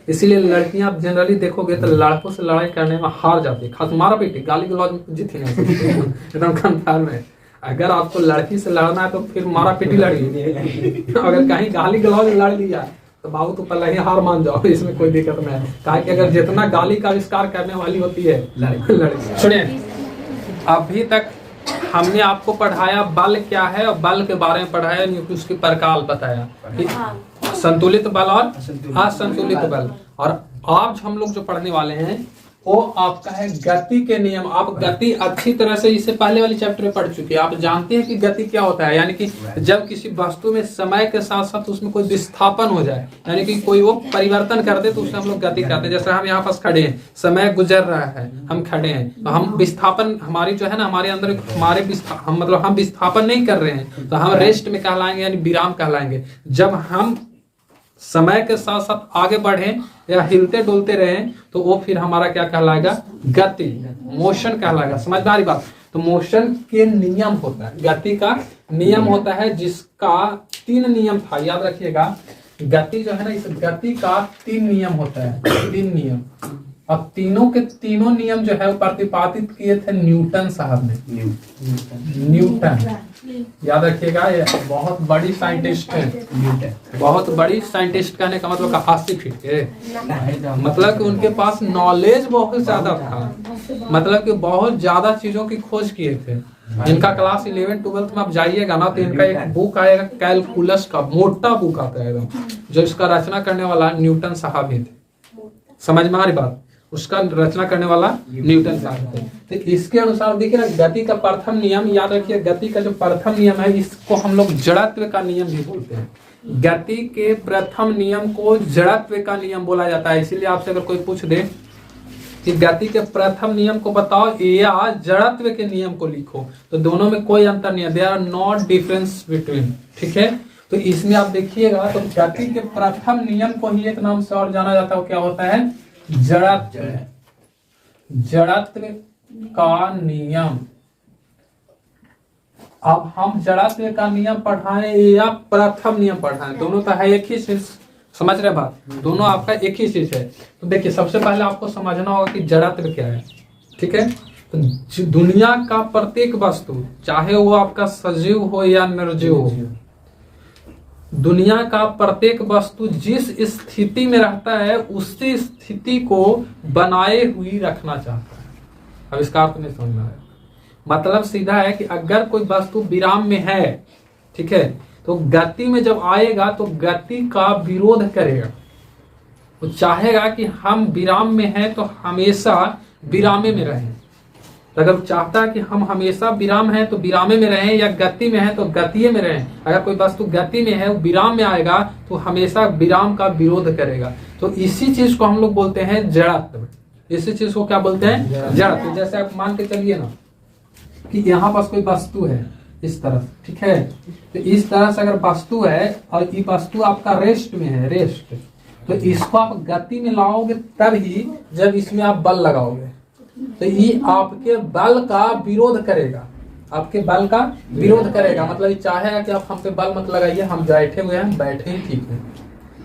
इसीलिए लड़कियां आप जनरली देखोगे तो लड़कों से लड़ाई करने में हार जाती है, खास मारा पीटी गाली गलौज में जीत ही नहीं सकती एकदम कंफर्म है। अगर आपको लड़की से लड़ना है तो फिर मारा पीटी लड़िए अगर कहीं गाली गलौज लड़ लिया तो बाबू तो पहले ही हार मान जाओ, इसमें कोई दिक्कत नहीं है। कहा कि अगर जितना गाली का आविष्कार करने वाली होती है लड़की। सुनिए, अभी तक हमने आपको पढ़ाया बल क्या है और बल के बारे में पढ़ाया, उसकी प्रकार बताया, संतुलित बल और असंतुलित बल। और आज हम लोग जो पढ़ने वाले हैं वो आपका है गति के नियम। आप गति अच्छी तरह से इससे पहले वाली चैप्टर में पढ़ चुके हैं, आप जानते हैं कि गति क्या होता है। यानी कि जब किसी वस्तु में समय के साथ साथ उसमें कोई विस्थापन हो जाए, यानी कि कोई वो परिवर्तन कर दे, तो उससे हम लोग गति कहते हैं। जैसे हम यहाँ पास खड़े हैं, समय गुजर रहा है, हम खड़े हैं, तो हम विस्थापन हमारी जो है ना, हमारे अंदर हम मतलब हम विस्थापन नहीं कर रहे हैं, तो हम रेस्ट में कहलाएंगे, यानी विराम कहलाएंगे। जब हम समय के साथ साथ आगे बढ़े या हिलते डुलते रहे तो वो फिर हमारा क्या कहलाएगा, गति, मोशन कहलाएगा। समझदारी बात। तो मोशन के नियम होता है, गति का नियम होता है, जिसका 3 नियम था, याद रखिएगा। गति जो है ना, इस गति का 3 नियम होता है, 3 नियम। अब तीनों के तीनों नियम जो है वो प्रतिपादित किए थे न्यूटन साहब ने। न्यूटन, याद रखिएगा, ये बहुत बड़ी साइंटिस्ट है। बहुत बड़ी साइंटिस्ट कहने का मतलब 80 फीट के, मतलब कि उनके पास नॉलेज बहुत ज्यादा था, मतलब कि बहुत ज्यादा चीजों की खोज किए थे। इनका क्लास 11-12 में आप जाइएगा ना, तो इनका एक बुक आएगा कैलकुलस का, मोटा बुक आता है एकदम, जो इसका रचना करने वाला न्यूटन साहब ही थे। समझ में आ रही बात? उसका रचना करने वाला न्यूटन साहब थे। तो इसके अनुसार देखिए ना, गति का प्रथम नियम, याद रखिए, गति का जो प्रथम नियम है इसको हम लोग जड़त्व का नियम भी बोलते हैं। गति के प्रथम नियम को जड़त्व का नियम बोला जाता है। इसीलिए आपसे अगर कोई पूछ दे कि गति के प्रथम नियम को बताओ या जड़त्व के नियम को लिखो, तो दोनों में कोई अंतर नहीं है, there are not difference between. ठीक है, तो इसमें आप देखिएगा तो गति के प्रथम नियम को ही एक नाम से और जाना जाता है, वो क्या होता है, जड़त्व। जड़त्व का नियम। अब हम जड़त्व का नियम पढ़ाएं या प्रथम नियम पढ़ाएं, दोनों तो है एक ही चीज। समझ रहे बात? दोनों आपका एक ही चीज है। तो देखिए, सबसे पहले आपको समझना होगा कि जड़त्व क्या है। ठीक है, तो दुनिया का प्रत्येक वस्तु, चाहे वो आपका सजीव हो या निर्जीव हो, दुनिया का प्रत्येक वस्तु जिस स्थिति में रहता है उसी स्थिति को बनाए हुई रखना चाहता है। अब इसका अर्थ नहीं समझ में आया? मतलब सीधा है कि अगर कोई वस्तु विराम में है, ठीक है, तो गति में जब आएगा तो गति का विरोध करेगा। वो चाहेगा कि हम विराम में हैं तो हमेशा विरामे में रहें। अगर चाहता है कि हम हमेशा विराम हैं तो विरामे में रहें, या गति में हैं तो गति में रहें। अगर कोई वस्तु गति में है, विराम में आएगा तो हमेशा विराम का विरोध करेगा। तो इसी चीज को हम लोग बोलते हैं जड़त्व। इसी चीज को क्या बोलते हैं, जड़त्व। जैसे आप मान के चलिए ना कि यहाँ पास कोई वस्तु है इस तरह, ठीक है, तो इस तरह से अगर वस्तु है और ये वस्तु आपका रेस्ट में है, रेस्ट, तो इसको आप गति में लाओगे तब ही जब इसमें आप बल लगाओगे, तो ये आपके बल का विरोध करेगा, आपके बल का विरोध करेगा। मतलब ये चाहेगा कि आप हम पे बल मत लगाइए, हम बैठे हुए हैं, बैठे ही ठीक है।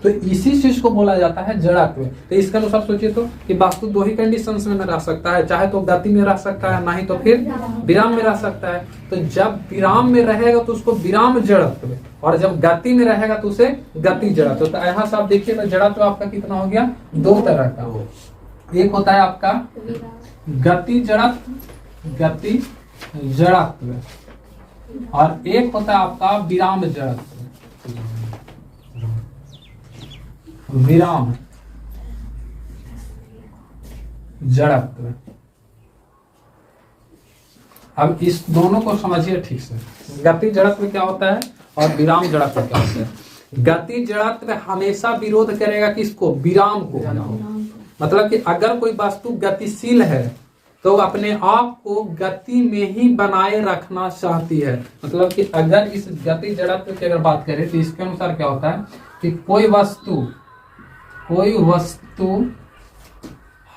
तो इसी चीज को बोला जाता है जड़त्व। तो इसके अनुसार सोचिए तो कि वस्तु 2 ही कंडीशंस में रह सकता है, चाहे तो गति में रह सकता है, नहीं तो फिर विराम में रह सकता है। तो जब विराम में रहेगा तो उसको विराम जड़त्व, और जब गति में रहेगा तो उसे गति जड़त्व। तो यहाँ से आप देखिए तो जड़त्व आपका कितना हो गया, 2 तरह का। एक होता है आपका गति जड़त्व, गति जड़त्व, और एक होता है आपका विराम जड़त्व, विराम जड़त्व। अब इस दोनों को समझिए ठीक से, गति जड़त्व क्या होता है और विराम जड़त्व क्या होता है। गति जड़त्व हमेशा विरोध करेगा किसको, विराम को। मतलब कि अगर कोई वस्तु गतिशील है तो अपने आप को गति में ही बनाए रखना चाहती है। मतलब कि अगर इस गति जड़त्व की अगर बात करें तो इसके अनुसार क्या होता है कि कोई वस्तु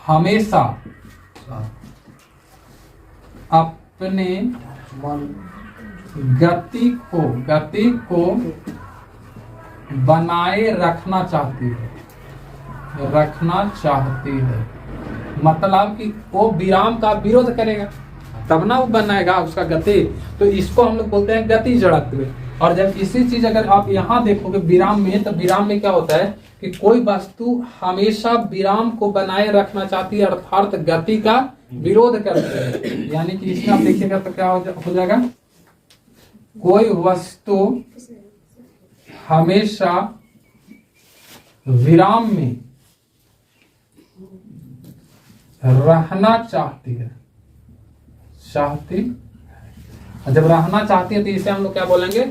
हमेशा अपने गति को बनाए रखना चाहती है। रखना चाहती है, मतलब कि वो विराम का विरोध करेगा तब ना वो बनाएगा उसका गति। तो इसको हम लोग बोलते हैं गति जड़त्व। और जब इसी चीज अगर आप यहाँ देखोगे विराम में, तो विराम में क्या होता है कि कोई वस्तु हमेशा विराम को बनाए रखना चाहती है, अर्थात गति का विरोध करती है। यानी कि इसमें आप देखिएगा तो क्या हो जाएगा, कोई वस्तु हमेशा विराम में रहना चाहती है, जब रहना चाहती है तो इसे हम लोग क्या बोलेंगे,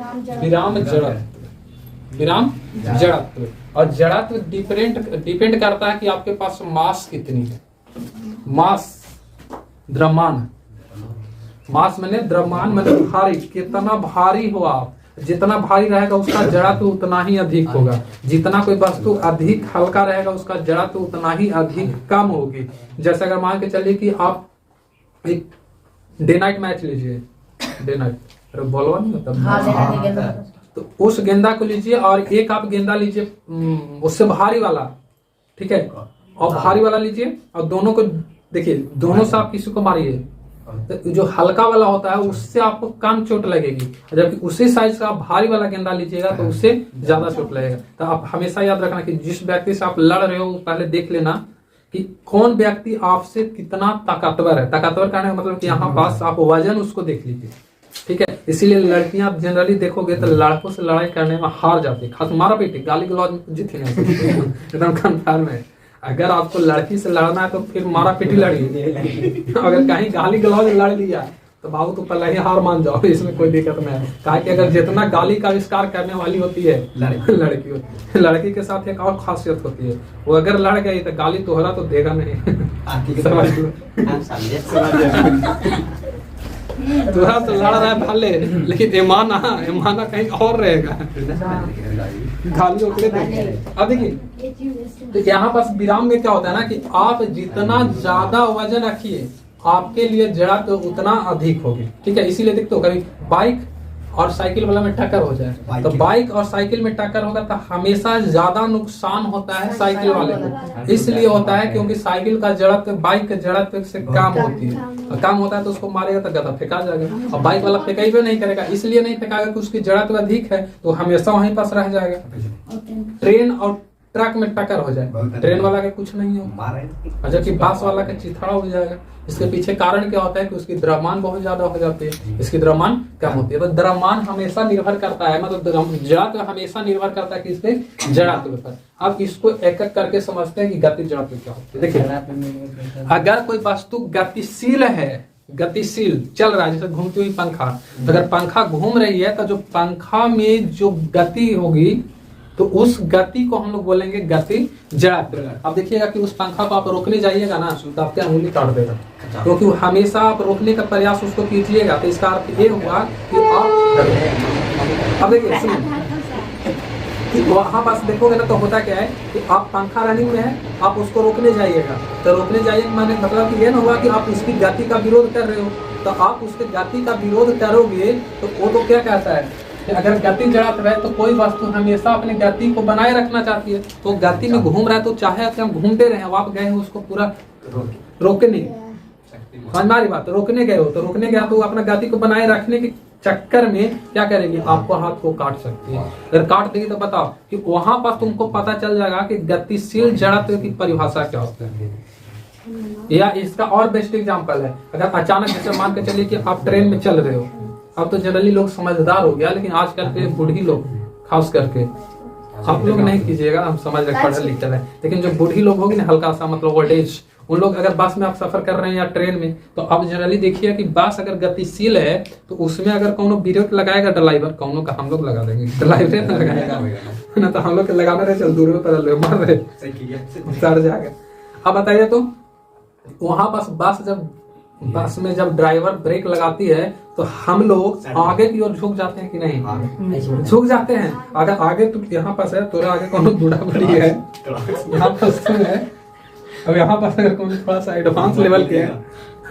विराम जड़त्व। विराम जड़त्व। और जड़त्व डिपेंड करता है कि आपके पास मास कितनी है। मास द्रव्यमान, मास मैंने द्रव्यमान मतलब भारी, कितना भारी हो आप, जितना भारी रहेगा उसका जड़त्व उतना ही अधिक होगा। जितना कोई वस्तु अधिक हल्का रहेगा उसका जड़त्व उतना ही अधिक कम होगी। जैसे अगर मान के चलिए कि आप एक डे नाइट मैच लीजिए, डे नाइट बोलवा नहीं मतलब, तो उस गेंदा को लीजिए और एक आप गेंदा लीजिए उससे भारी वाला, ठीक है, और भारी वाला लीजिए और दोनों को देखिए, दोनों से आप किसी को मारिए तो जो हल्का वाला होता है उससे आपको कम चोट लगेगी, जबकि उसी साइज का आप भारी वाला गेंदा लीजिएगा तो उससे ज्यादा चोट लगेगा। तो आप हमेशा याद रखना कि जिस व्यक्ति से आप लड़ रहे हो पहले देख लेना कि कौन व्यक्ति आपसे कितना ताकतवर है। ताकतवर कहने का मतलब कि यहाँ पास आप वजन उसको देख लीजिए, ठीक है। इसीलिए लड़कियां आप जनरली देखोगे तो लड़कों से लड़ाई करने में हार जाती है, खास मारा पीटी गाली गलौज जीती नहीं एकदम कंफर्म है। अगर आपको लड़की से लड़ना है तो फिर मारा पीटी लड़िए। अगर कहीं गाली गलौज लड़ लिया तो बाबू तो पहले ही हार मान जाओ, इसमें कोई दिक्कत नहीं है। कहा कि अगर जितना गाली का आविष्कार करने वाली होती है लड़की के साथ एक और खासियत होती है, वो अगर लड़ गई तो गाली तोहरा तो देगा नहीं। तोहरा तो लड़ रहा है भले, लेकिन ईमाना कहीं और रहेगा, गाली ओकरे देंगे। अब देखिए तो यहाँ पास विराम में क्या होता है ना कि आप जितना ज्यादा वजन रखिए आपके लिए जड़त्व तो उतना अधिक होगी, ठीक है। इसीलिए देखते हो कभी बाइक और साइकिल वाला में टक्कर हो जाए तो बाइक और साइकिल में टक्कर होगा तो हमेशा ज्यादा नुकसान होता है साइकिल वाले को। इसलिए होता है क्योंकि साइकिल का जड़त्व बाइक के जड़त्व से कम होती है, और कम होता है तो उसको मारेगा तो गदा फेंका जाएगा, और बाइक वाला फेंकाई नहीं करेगा, इसलिए नहीं फेंकाएगा कि उसकी जड़त्व अधिक है तो हमेशा वहीं पास रह जाएगा। ट्रेन और ट्रक में टक्कर हो जाए, ट्रेन वाला के कुछ नहीं हो, जबकि बस वाला का चिथड़ा हो जाएगा। इसके पीछे कारण क्या होता है कि उसकी द्रव्यमान बहुत ज्यादा हो जाती है, इसकी द्रव्यमान कम होती है। तो द्रव्यमान हमेशा निर्भर करता है, मतलब जड़त्व हमेशा निर्भर करता है किसपे, जड़त्व पर। अब इसको एक एक करके समझते हैं कि गति जड़त्व क्या होती है। देखिए अगर कोई वस्तु गतिशील है, गतिशील चल रहा है, जैसे घूमती हुई पंखा, अगर पंखा घूम रही है तो जो पंखा में जो गति होगी तो उस गति को हम लोग बोलेंगे गति जड़त्व। अब देखिएगा कि उस पंखा को आप रोकने जाइएगा ना तो आपकी अंगुली काट देगा, क्योंकि हमेशा आप रोकने का प्रयास उसको कीजिएगा तो इसका अर्थ ये हुआ कि आप, अब देखिए कि वहां पास देखोगे ना तो होता क्या है कि आप पंखा रनिंग में है, आप उसको रोकने जाइएगा तो रोकने जाइए माने मतलब कि ये ना हुआ कि आप उसकी गति का विरोध कर रहे हो, तो आप उसके गति का विरोध करोगे तो वो तो क्या कहता है कि अगर गति जड़त्व है तो कोई वस्तु हमेशा अपनी गति को बनाए रखना चाहती है। तो गति में घूम रहा है तो चाहे हम घूमते रहे, आप गए हो उसको पूरा रोकने, हमारी बात रोकने गए हो तो रोकने गया तो अपना गति को बनाए रखने के चक्कर में क्या करेंगे, आपको हाथ को काट सकती है। अगर काट देगी तो बताओ कि वहां पर तुमको पता चल जाएगा कि गतिशील जड़त्व की परिभाषा क्या होती है। या इसका और बेस्ट एग्जांपल है, अगर अचानक जैसे मान के चलिए कि आप ट्रेन में चल रहे हो, अब तो जनरली लोग समझदार हो गया, लेकिन आजकल के बूढ़ी लोग खास करके, आप लोग नहीं कीजिएगा, हम समझ रहे पढ़े लिखे हैं, लेकिन जो बूढ़ी लोग होगी ना हल्का सा मतलब ओल्ड एज, उन लोग अगर बस में आप सफर कर रहे हैं या ट्रेन में, तो अब जनरली देखिए कि बस अगर गतिशील है तो उसमें अगर कोनो ब्रेक लगाएगा ड्राइवर, कोनो का हम लोग लगा देंगे, ड्राइवर ना लगाएगा ना तो हम लोग के लगाना रहे, चल दूर में पैदल मार रहे सड़ जाएगा। अब बताइए तो वहां पास बस में जब ड्राइवर ब्रेक लगाती है तो हम लोग आगे की ओर झुक जाते हैं कि नहीं, झुक जाते हैं। अगर आगे तो यहाँ पास है, तोरा आगे कौन बूढ़ा बड़ी है, यहाँ पास है, अब यहाँ पास अगर कौन थोड़ा सा एडवांस लेवल के है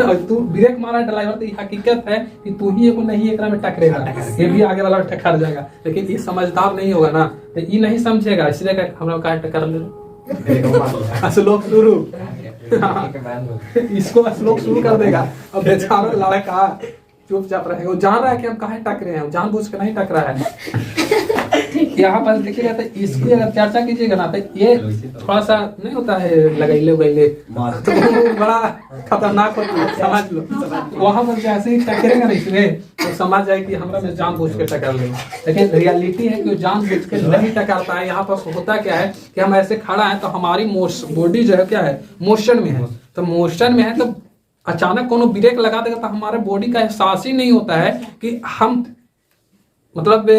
और तू ब्रेक मारा ड्राइवर, तो ये हकीकत है कि तू ही को नहीं एक में टकरेगा, ये भी आगे वाला टकर जाएगा। लेकिन ये समझदार नहीं होगा ना, तो ये नहीं समझेगा, इसलिए हम लोग का टक्कर ले श्लोक शुरू। इसको श्लोक शुरू कर देगा और बेचारा लड़का चुपचाप रहेगा। वो जान रहा है कि हम कहाँ टकरे हैं, जानबूझ के नहीं टकरा है। यहाँ पर देखिएगा तो इसकी अगर चर्चा कीजिएगा ना तो ये थोड़ा सा नहीं होता है लगैले उगैले, तो वो बड़ा खतरनाक होता है, समझ लो। वहां पर जैसे ही टकरेगा ना इसमें तो समझ जाए कि हमरा में जानबूझ के टकर ले। लेकिन रियलिटी है कि वो जानबूझ के नहीं टकरता है। यहाँ पर होता क्या है कि हम ऐसे खड़ा है तो हमारी बॉडी जो है क्या है, मोशन में है। तो मोशन में है तो अचानक कोनो ब्रेक लगा देगा तो हमारे बॉडी का एहसास ही नहीं होता है कि हम मतलब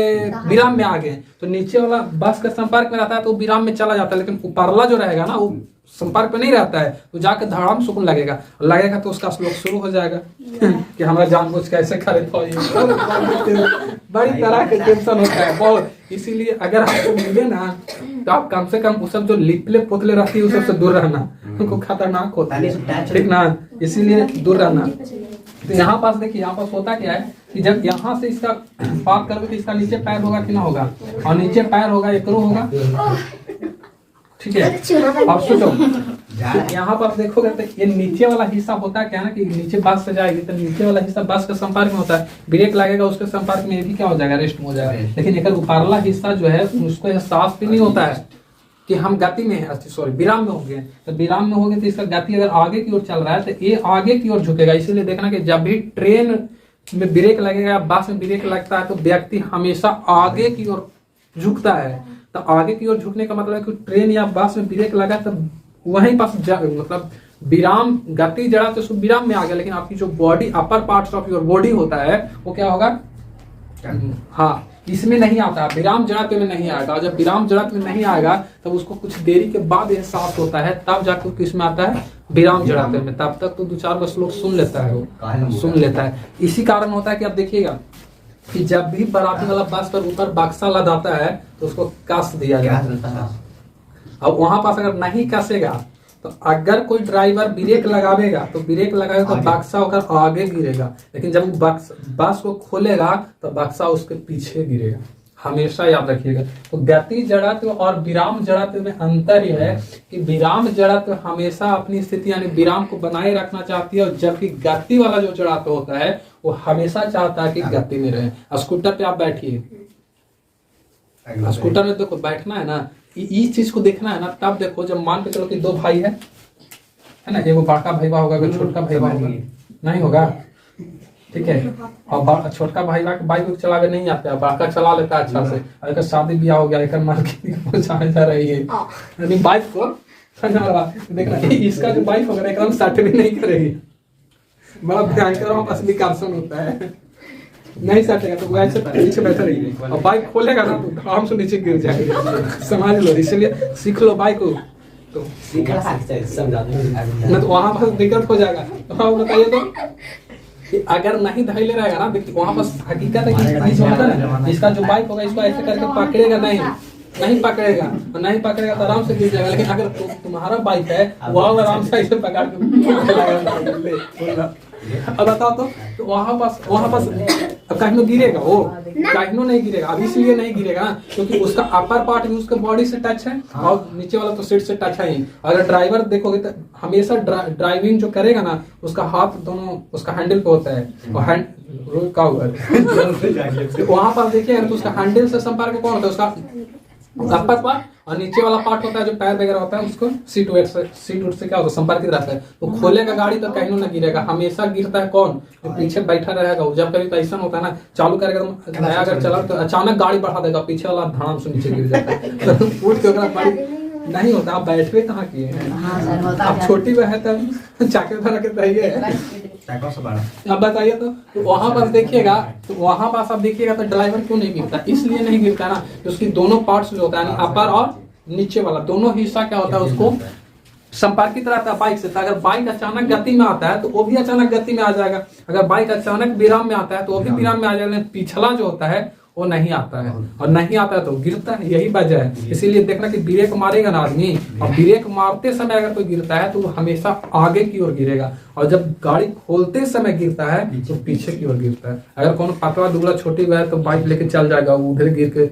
विराम में आ गए। तो नीचे वाला बस के संपर्क में रहता है तो विराम में चला जाता है, लेकिन ऊपरला जो रहेगा ना वो संपर्क में नहीं रहता है, तो जाकर धड़ाम सुकून लगेगा तो उसका श्लोक शुरू हो जाएगा कि हमारा जानबूझ कैसे करे। बड़ी तरह के टेंशन होता है बहुत। इसीलिए अगर आपको मिले ना तो आप कम से कम उस सब जो लिपले पोतले रहती है उस सबसे दूर रहना, उनको खतरनाक होता है, ठीक ना, इसीलिए दूर रहना। तो यहाँ पास देखिए, यहाँ पास होता क्या है कि जब यहाँ से इसका बात करोगे तो इसका नीचे पैर होगा कि ना होगा, और नीचे पैर होगा एकरो होगा, ठीक है। अब सोचो यहाँ पर देखोगे तो ये नीचे वाला हिस्सा होता क्या है ना कि नीचे बस से जाएगी तो नीचे वाला हिस्सा बस के संपर्क में होता है, ब्रेक लगेगा उसके संपर्क में, ये भी क्या हो जाएगा, रेस्ट में हो जाएगा। लेकिन एक ऊपरला हिस्सा जो है उसको एहसास भी नहीं होता है कि हम गति में है, सॉरी विराम में होंगे। तो विराम में होंगे तो इसका गति अगर आगे की ओर चल रहा है तो ये आगे की ओर झुकेगा। इसीलिए देखना कि जब भी ट्रेन में ब्रेक लगेगा, बस में ब्रेक लगता है तो व्यक्ति हमेशा आगे की ओर झुकता है। तो आगे की ओर झुकने का मतलब है कि ट्रेन या बस में ब्रेक लगा तो वहीं पास मतलब विराम गति जड़ा तो विराम में आ गया। लेकिन आपकी जो body upper parts of your body होता है वो क्या होगा, हाँ इसमें नहीं आता, विराम जड़ाते में नहीं आएगा। जब विराम जड़ाते में नहीं आएगा तब उसको कुछ देरी के बाद एहसास होता है, तब जाकर किसमें आता है, विराम जड़ाते में। तब तक तो 2-4 बस लोग सुन लेता है, वो सुन लेता है। इसी कारण होता है कि आप देखिएगा कि जब भी बाराती वाला बस पर ऊपर बक्सा लदाता है तो उसको कस दिया जाता है। अब वहां पास अगर नहीं कसेगा तो अगर कोई ड्राइवर ब्रेक लगावेगा तो ब्रेक लगाएगा तो बक्सा होकर आगे गिरेगा, लेकिन जब बस को खोलेगा तो बक्सा उसके पीछे गिरेगा। हमेशा याद रखिएगा। तो गति जड़त्व और विराम जड़त्व में अंतर यह है कि विराम जड़त्व हमेशा अपनी स्थिति यानी विराम को बनाए रखना चाहती है, और जबकि गति वाला जो जड़त्व होता है वो हमेशा चाहता है कि गति में रहे। स्कूटर पे आप बैठिए, स्कूटर में देखो बैठना है ना, इस चीज को देखना है ना, तब देखो जब मान के चलो कि 2 भाई है ना, एगो बड़का भैया होगा, एगो छोटका भैया होगा, नहीं होगा, ठीक है। और छोटका भाई बाइक चलावे नहीं आता है, बड़का चला लेता है अच्छा से, अगर शादी ब्याह हो गया एक पहुंचाने जा रही है यानी बाइक को देखना, इसका जो बाइक होगा एकदम सट भी नहीं करेगी, बड़ा भयंकर असली कार्सन होता है, नहीं सटेगा तो वैसे पीछे बैठा रही और बाइक खोलेगा ना तो आराम से नीचे गिर जाएगा, समझ लो। इसलिए सीख लो बाइक को, तो नहीं तो वहां पर दिक्कत हो जाएगा। तो हाँ बताइए तो कि अगर नहीं धैले रहेगा ना, देखिए वहां पर हकीकत है कि इसका जो बाइक होगा इसको ऐसे करके पकड़ेगा नहीं पकड़ेगा, और नहीं पकड़ेगा तो आराम से गिर जाएगा। लेकिन अगर तुम्हारा बाइक है वह आराम से ऐसे पकड़ के अब बताओ तो वहां पास कहीं गिरेगा, वो कहीं नहीं गिरेगा। अब इसलिए नहीं गिरेगा ना क्योंकि उसका अपर पार्ट भी उसके बॉडी से टच है और नीचे वाला तो सीट से टच है ही। अगर ड्राइवर देखोगे तो हमेशा ड्राइविंग जो करेगा ना उसका हाथ दोनों उसका हैंडल पे होता है, और रुका हुआ है वहां पर देखिए तो उसका हैंडल से संपर्क कौन होता है, उसका अपर पार्ट, और नीचे वाला पार्ट होता है जो पैर वगैरह होता है उसको सीट वेट से क्या होता है, संपर्कित रहता है। तो खोलेगा गाड़ी तो कहीं ना गिरेगा, हमेशा गिरता है कौन, जो पीछे बैठा रहेगा। जब कभी ऐसा होता है ना, चालू करेगा तो नया अगर चला तो अचानक गाड़ी बढ़ा देगा, पीछे वाला धड़ाम से नीचे गिर जाता है तो उठ के गाड़ी नहीं होता। आप बैठे कहाँ किए हैं, आप छोटी है तब चाके भरा के दहिए। अब बताइए तो वहां पर देखिएगा तो वहां पास आप देखिएगा तो ड्राइवर क्यों नहीं गिरता, इसलिए नहीं गिरता ना कि उसकी दोनों पार्ट्स जो होता है अपर और नीचे वाला दोनों हिस्सा क्या होता है उसको संपर्कित रहता है बाइक से। तो अगर बाइक अचानक गति में आता है तो वो भी अचानक गति में आ जाएगा, अगर बाइक अचानक विराम में आता है तो वो भी विराम में आ जाएगा। पिछला जो होता है वो नहीं आता है, और नहीं आता है तो गिरता है, यही वजह है। इसीलिए देखना कि ब्रेक मारेगा ना आदमी, और ब्रेक मारते समय अगर कोई गिरता है तो वो हमेशा आगे की ओर गिरेगा, और जब गाड़ी खोलते समय गिरता है तो पीछे की ओर गिरता है। अगर कौन पतला दुबला छोटी है तो बाइक लेके चल जाएगा, वो उधर गिर के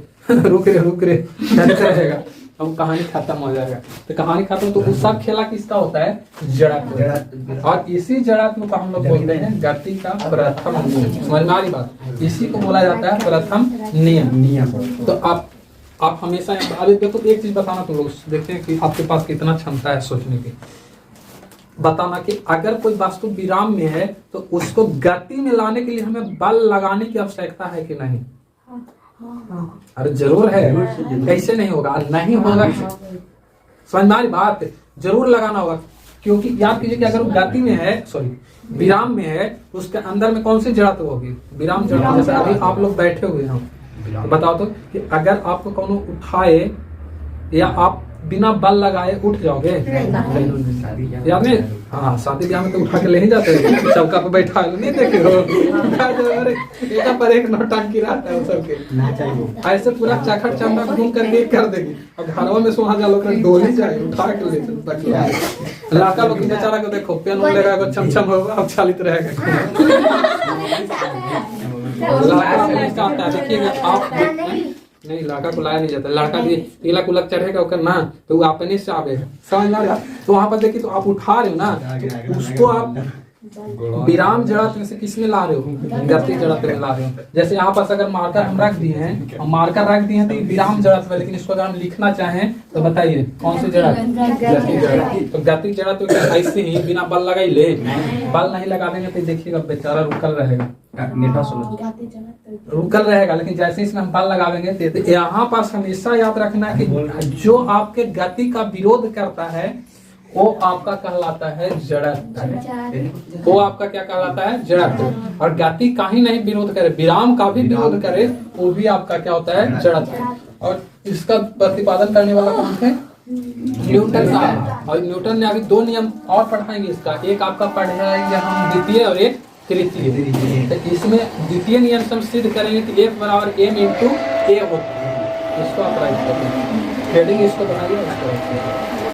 रुक रे रहेगा। तो कहानी खत्म हो जाएगा। तो कहानी खत्म, तो सब खेला किसका होता है? जड़त्व। और इसी जड़त्व को हम लोग बोलते हैं गति का प्रथम नियम। समझ में आ रही बात? इसी को बोला जाता है प्रथम नियम। तो आप हमेशा अभी देखो, एक चीज बताना तुम लोग, देखते हैं कि आपके पास कितना क्षमता है सोचने की। बताना कि अगर कोई वस्तु विराम में है तो उसको गति में लाने के लिए हमें बल लगाने की आवश्यकता है कि नहीं? अरे जरूर है, कैसे नहीं होगा? नहीं होगा, समझ में आ रही बात? जरूर लगाना होगा, क्योंकि याद कीजिए कि अगर वो गति में है, सॉरी विराम में है, तो उसके अंदर में कौन सी जड़त्व होगी? विराम जड़त्व। जैसे अभी आप लोग बैठे हुए हैं, तो बताओ तो कि अगर आपको कौन उठाए या आप बिना बल लगाए उठ जाओगे? याद नहीं? हाँ, शादी ब्याह में तो उठा के ले ही जाते हैं, सबका पे बैठा नहीं देखे हो? एक पर एक नौटंकी रहता है सबके, ऐसे पूरा चखट चंदा घूम करके कर देगी। और घरों में सुहा जालो कर डोली जाए, उठा के ले चलो। लड़का लोग बेचारा को देखो, पेन लेगा, छमछम होगा, अब चालित रहेगा। देखिएगा आप, नहीं लड़का को लाया नहीं जाता, लड़का भी तिलक उलक चढ़ेगा ओकर ना, तो वो अपने से आवेगा, समझ में? तो वहां पर देखिए, तो आप उठा रहे हो ना, तो उसको आप विराम जड़त्व में से किसमें ला रहे हो? गति जड़त्व में ला रहे हो। जैसे यहाँ पर अगर मार्कर हम रख दिए हैं, तो विराम जड़त्व है, लेकिन इसको अगर हम लिखना चाहें तो बताइए कौन सी जड़त्व? गति जड़त्व। तो गति जड़त्व ऐसे ही बिना बल लगाई ले, बल नहीं लगा देंगे तो देखिएगा बेचारा रुकल रहेगा, लेकिन जैसे इसमें हम बल लगा देंगे तो यहाँ पास हमेशा याद रखना कि जो आपके गति का विरोध करता है वो आपका कहलाता है जड़त्व। वो आपका क्या कहलाता है? जड़त्व। और गति का ही नहीं विरोध करे, विराम का भी विरोध करे, वो भी आपका क्या होता है? जड़त्व। और इसका प्रतिपादन करने वाला कौन थे? न्यूटन साहब। और न्यूटन ने अभी दो नियम और पढ़ाएंगे इसका, एक आपका पढ़ाएंगे हम द्वितीय और एक तृतीय। तो इसमें द्वितीय नियम से हम सिद्ध करेंगे कि F बराबर m × a होता है। इसको आप राइट करेंगे, हेडिंग इसको बनाइए।